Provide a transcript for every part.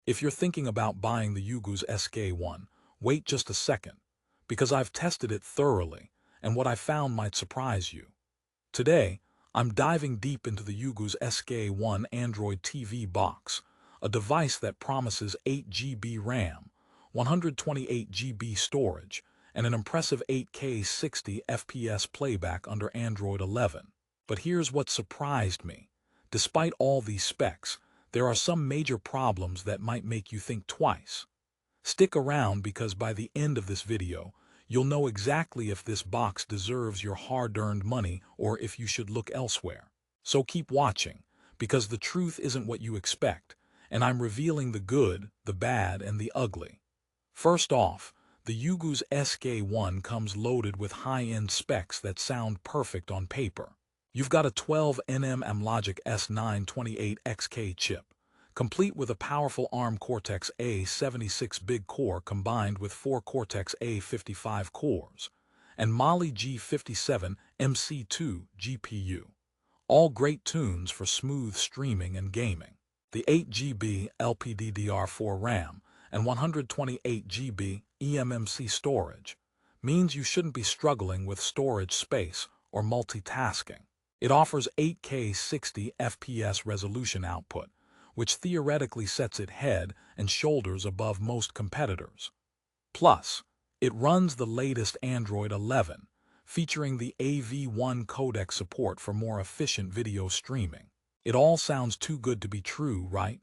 If you're thinking about buying the Ugoos SK1, wait just a second, because I've tested it thoroughly, and what I found might surprise you. Today, I'm diving deep into the Ugoos SK1 Android TV box, a device that promises 8 GB RAM, 128 GB storage, and an impressive 8K 60 FPS playback under Android 11. But here's what surprised me. Despite all these specs, there are some major problems that might make you think twice. Stick around because by the end of this video, you'll know exactly if this box deserves your hard-earned money or if you should look elsewhere. So keep watching, because the truth isn't what you expect, and I'm revealing the good, the bad, and the ugly. First off, the Ugoos SK1 comes loaded with high-end specs that sound perfect on paper. You've got a 12nm Amlogic S922X-J chip, complete with a powerful ARM Cortex-A76 big core combined with 4 Cortex-A55 cores, and Mali G57 MC2 GPU. All great tunes for smooth streaming and gaming. The 8 GB LPDDR4 RAM and 128 GB eMMC storage means you shouldn't be struggling with storage space or multitasking. It offers 8K 60 FPS resolution output, which theoretically sets it head and shoulders above most competitors. Plus, it runs the latest Android 11, featuring the AV1 codec support for more efficient video streaming. It all sounds too good to be true, right?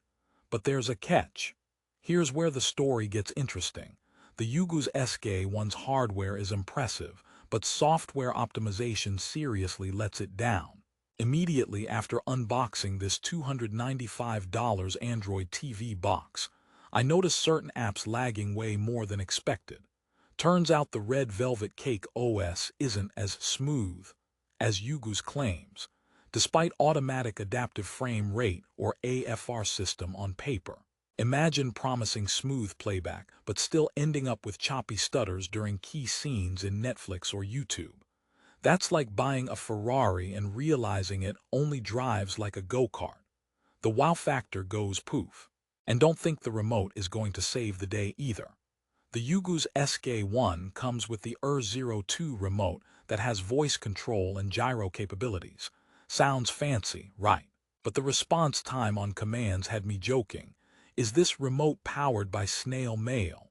But there's a catch. Here's where the story gets interesting. The Ugoos SK1's hardware is impressive, but software optimization seriously lets it down. Immediately after unboxing this $295 Android TV box, I noticed certain apps lagging way more than expected. Turns out the Red Velvet Cake OS isn't as smooth as Ugoos claims, despite automatic adaptive frame rate or AFR system on paper. Imagine promising smooth playback, but still ending up with choppy stutters during key scenes in Netflix or YouTube. That's like buying a Ferrari and realizing it only drives like a go-kart. The wow factor goes poof. And don't think the remote is going to save the day either. The Ugoos SK1 comes with the UR02 remote that has voice control and gyro capabilities. Sounds fancy, right? But the response time on commands had me joking. Is this remote powered by snail mail?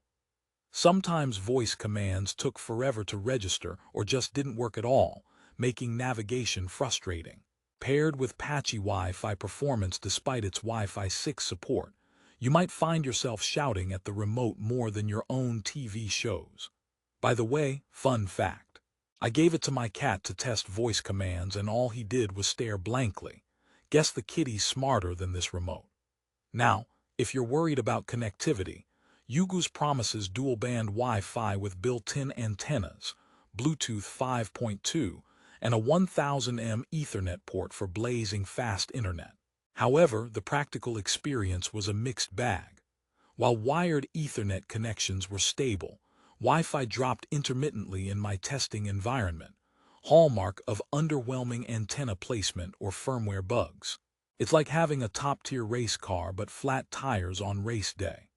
Sometimes voice commands took forever to register or just didn't work at all, making navigation frustrating. Paired with patchy Wi-Fi performance despite its Wi-Fi 6 support, you might find yourself shouting at the remote more than your own TV shows. By the way, fun fact. I gave it to my cat to test voice commands and all he did was stare blankly. Guess the kitty's smarter than this remote. Now, if you're worried about connectivity, Ugoos promises dual-band Wi-Fi with built-in antennas, Bluetooth 5.2, and a 1000M Ethernet port for blazing fast internet. However, the practical experience was a mixed bag. While wired Ethernet connections were stable, Wi-Fi dropped intermittently in my testing environment, hallmark of underwhelming antenna placement or firmware bugs. It's like having a top-tier race car but flat tires on race day.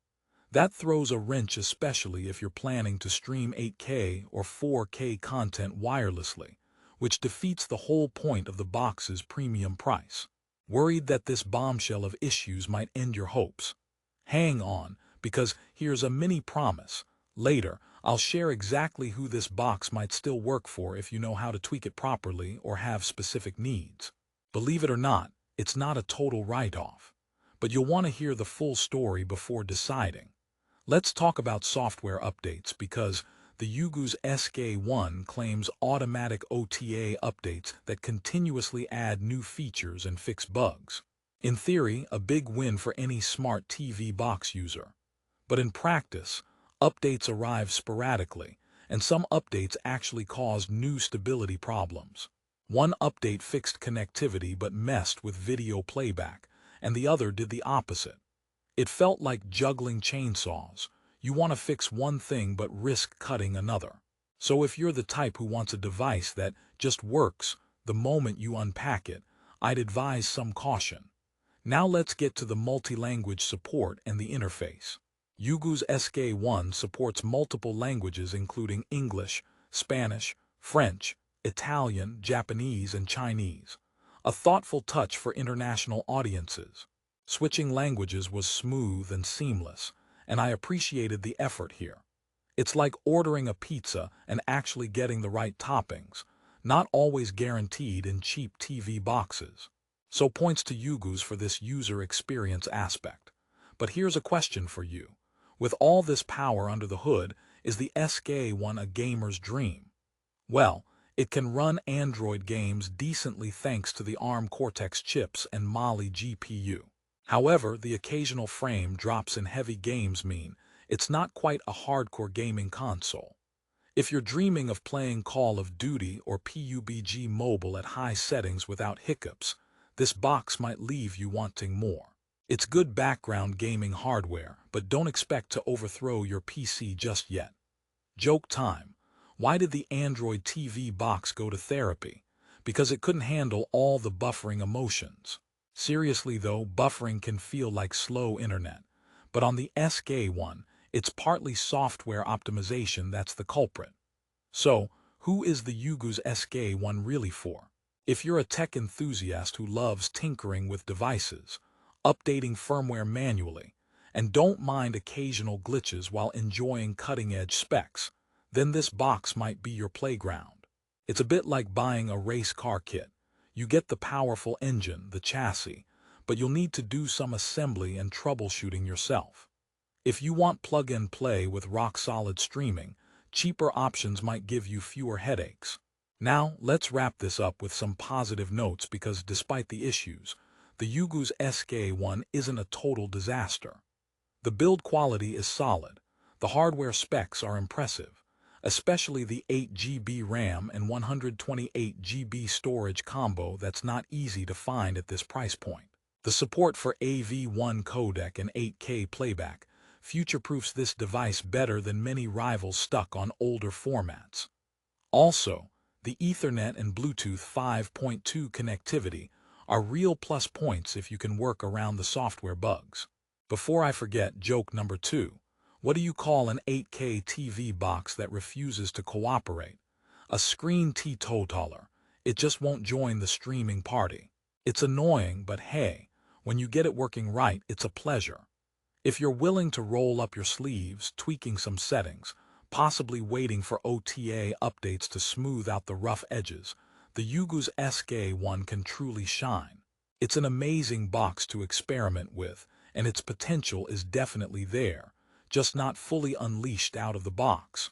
That throws a wrench, especially if you're planning to stream 8K or 4K content wirelessly, which defeats the whole point of the box's premium price. Worried that this bombshell of issues might end your hopes? Hang on, because here's a mini promise. Later, I'll share exactly who this box might still work for if you know how to tweak it properly or have specific needs. Believe it or not, it's not a total write-off, but you'll want to hear the full story before deciding. Let's talk about software updates because the Ugoos SK1 claims automatic OTA updates that continuously add new features and fix bugs. In theory, a big win for any smart TV box user. But in practice, updates arrive sporadically, and some updates actually caused new stability problems. One update fixed connectivity but messed with video playback, and the other did the opposite. It felt like juggling chainsaws. You want to fix one thing but risk cutting another. So if you're the type who wants a device that just works the moment you unpack it, I'd advise some caution. Now let's get to the multi-language support and the interface. Ugoos SK1 supports multiple languages including English, Spanish, French, Italian, Japanese, and Chinese. A thoughtful touch for international audiences. Switching languages was smooth and seamless, and I appreciated the effort here. It's like ordering a pizza and actually getting the right toppings, not always guaranteed in cheap TV boxes. So points to Ugoos for this user experience aspect. But here's a question for you. With all this power under the hood, is the SK1 a gamer's dream? Well, it can run Android games decently thanks to the ARM Cortex chips and Mali GPU. However, the occasional frame drops in heavy games mean it's not quite a hardcore gaming console. If you're dreaming of playing Call of Duty or PUBG Mobile at high settings without hiccups, this box might leave you wanting more. It's good background gaming hardware, but don't expect to overthrow your PC just yet. Joke time. Why did the Android TV box go to therapy? Because it couldn't handle all the buffering emotions. Seriously though, buffering can feel like slow internet. But on the SK1, it's partly software optimization that's the culprit. So, who is the Ugoos SK1 really for? If you're a tech enthusiast who loves tinkering with devices, updating firmware manually, and don't mind occasional glitches while enjoying cutting-edge specs, then this box might be your playground. It's a bit like buying a race car kit. You get the powerful engine, the chassis, but you'll need to do some assembly and troubleshooting yourself. If you want plug-and-play with rock-solid streaming, cheaper options might give you fewer headaches. Now, let's wrap this up with some positive notes because despite the issues, the Ugoos SK1 isn't a total disaster. The build quality is solid. The hardware specs are impressive, especially the 8 GB RAM and 128 GB storage combo that's not easy to find at this price point. The support for AV1 codec and 8K playback future-proofs this device better than many rivals stuck on older formats. Also, the Ethernet and Bluetooth 5.2 connectivity are real plus points if you can work around the software bugs. Before I forget, joke number 2. What do you call an 8K TV box that refuses to cooperate? A screen teetotaler. It just won't join the streaming party. It's annoying, but hey, when you get it working right, it's a pleasure. If you're willing to roll up your sleeves, tweaking some settings, possibly waiting for OTA updates to smooth out the rough edges, the Ugoos SK1 can truly shine. It's an amazing box to experiment with, and its potential is definitely there, just not fully unleashed out of the box.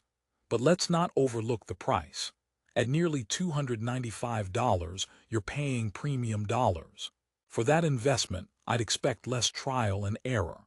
But let's not overlook the price. At nearly $295, you're paying premium dollars. For that investment, I'd expect less trial and error.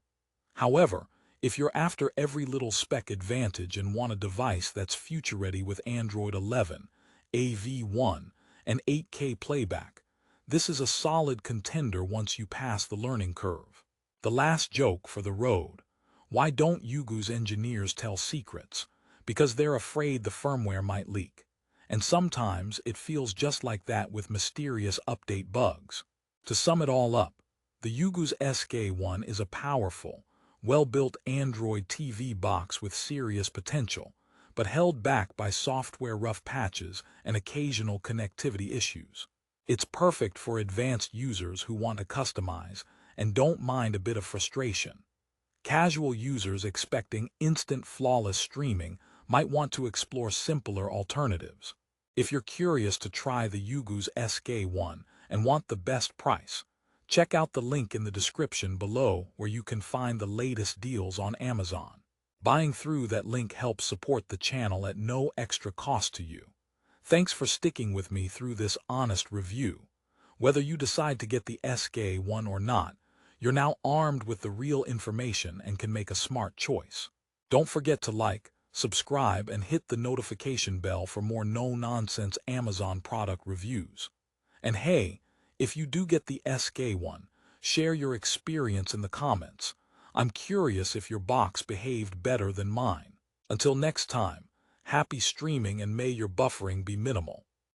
However, if you're after every little spec advantage and want a device that's future-ready with Android 11, AV1, and 8K playback, this is a solid contender once you pass the learning curve. The last joke for the road. Why don't Ugoos engineers tell secrets? Because they're afraid the firmware might leak. And sometimes it feels just like that with mysterious update bugs. To sum it all up, the Ugoos SK1 is a powerful, well-built Android TV box with serious potential, but held back by software rough patches and occasional connectivity issues. It's perfect for advanced users who want to customize and don't mind a bit of frustration. Casual users expecting instant flawless streaming might want to explore simpler alternatives. If you're curious to try the Ugoos SK1 and want the best price, check out the link in the description below where you can find the latest deals on Amazon. Buying through that link helps support the channel at no extra cost to you. Thanks for sticking with me through this honest review. Whether you decide to get the SK1 or not, you're now armed with the real information and can make a smart choice. Don't forget to like, subscribe, and hit the notification bell for more no-nonsense Amazon product reviews. And hey, if you do get the SK1, share your experience in the comments. I'm curious if your box behaved better than mine. Until next time, happy streaming and may your buffering be minimal.